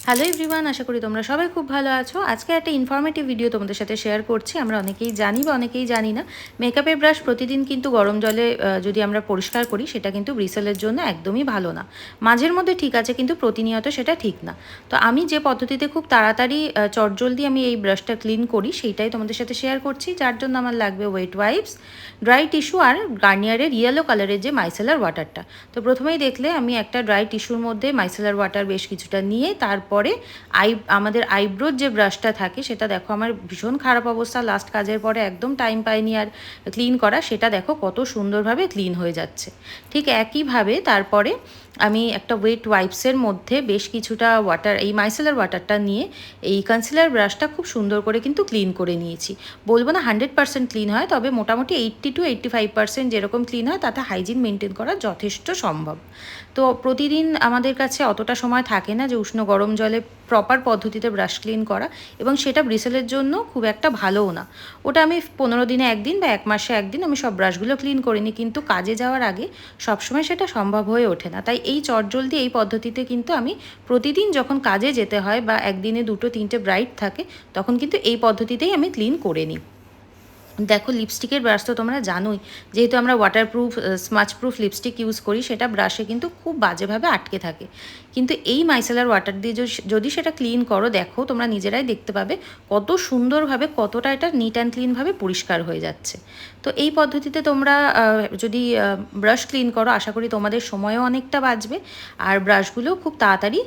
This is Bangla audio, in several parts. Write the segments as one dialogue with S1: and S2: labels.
S1: হ্যালো এভরিওয়ান, আশা করি তোমরা সবাই খুব ভালো আছো। আজকে একটা ইনফরমেটিভ ভিডিও তোমাদের সাথে শেয়ার করছি। আমরা অনেকেই জানি বা অনেকেই জানি না, মেকআপের ব্রাশ প্রতিদিন কিন্তু গরম জলে যদি আমরা পরিষ্কার করি সেটা কিন্তু ব্রিসেলের জন্য একদমই ভালো না। মাঝের মধ্যে ঠিক আছে, কিন্তু প্রতিনিয়ত সেটা ঠিক না। তো আমি যে পদ্ধতিতে খুব তাড়াতাড়ি চটজলদি আমি এই ব্রাশটা ক্লিন করি সেইটাই তোমাদের সাথে শেয়ার করছি। যার জন্য আমার লাগবে ওয়েট ওয়াইপস, ড্রাই টিস্যু আর গার্নিয়ারের ইয়েলো কালারের যে মাইসেলার ওয়াটারটা। তো প্রথমেই দেখলে আমি একটা ড্রাই টিস্যুর মধ্যে মাইসেলার ওয়াটার বেশ কিছুটা নিয়ে তারপরে আমাদের আইব্রোর যে ব্রাশটা থাকে সেটা দেখো আমার ভীষণ খারাপ অবস্থা, লাস্ট কাজের পরে একদম টাইম পাইনি আর ক্লিন করা, সেটা দেখো কত সুন্দরভাবে ক্লিন হয়ে যাচ্ছে। ঠিক একইভাবে তারপরে আমি একটা ওয়েট ওয়াইপসের মধ্যে বেশ কিছুটা ওয়াটার, এই মাইসেলার ওয়াটারটা নিয়ে এই কনসিলার ব্রাশটা খুব সুন্দর করে কিন্তু ক্লিন করে নিয়েছি। বলবো না 100% ক্লিন হয়, তবে মোটামুটি 80 to 85% যেরকম ক্লিন হয় তাতে হাইজিন মেনটেন করা যথেষ্ট সম্ভব। তো প্রতিদিন আমাদের কাছে অতটা সময় থাকে না যে উষ্ণ গরম জলে প্রপার পদ্ধতিতে ব্রাশ ক্লিন করা, এবং সেটা ব্রিসেলের জন্য খুব একটা ভালোও না। ওটা আমি 15 দিনে একদিন বা 1 মাসে একদিন আমি সব ব্রাশগুলো ক্লিন করে নিই, কিন্তু কাজে যাওয়ার আগে সবসময় সেটা সম্ভব হয়ে ওঠে না। তাই এই চটজলদি এই পদ্ধতিতে কিন্তু আমি প্রতিদিন যখন কাজে যেতে হয় বা একদিনে 2-3টে ব্রাইট থাকে তখন কিন্তু এই পদ্ধতিতেই আমি ক্লিন করে নিই। দেখো লিপস্টিকের ব্রাশ তো তোমরা জানোই, যেহেতু আমরা ওয়াটারপ্রুফ স্মাচপ্রুফ লিপস্টিক ইউজ করি সেটা ব্রাশে কিন্তু খুব বাজেভাবে আটকে থাকে। কিন্তু এই মাইসেলার ওয়াটার দিয়ে যদি সেটা ক্লিন করো, দেখো তোমরা নিজেরাই দেখতে পাবে কত সুন্দরভাবে, কতটা এটা নিট অ্যান্ড ক্লিনভাবে পরিষ্কার হয়ে যাচ্ছে। তো এই পদ্ধতিতে তোমরা যদি ব্রাশ ক্লিন করো, আশা করি তোমাদের সময়ও অনেকটা বাঁচবে আর ব্রাশগুলো খুব তাড়াতাড়ি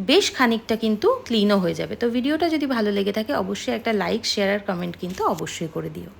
S1: বেশ খানিকটা কিন্তু ক্লিনও হয়ে যাবে। তো ভিডিওটা যদি ভালো লেগে থাকে অবশ্যই একটা লাইক, শেয়ার আর কমেন্ট কিন্তু অবশ্যই করে দিও।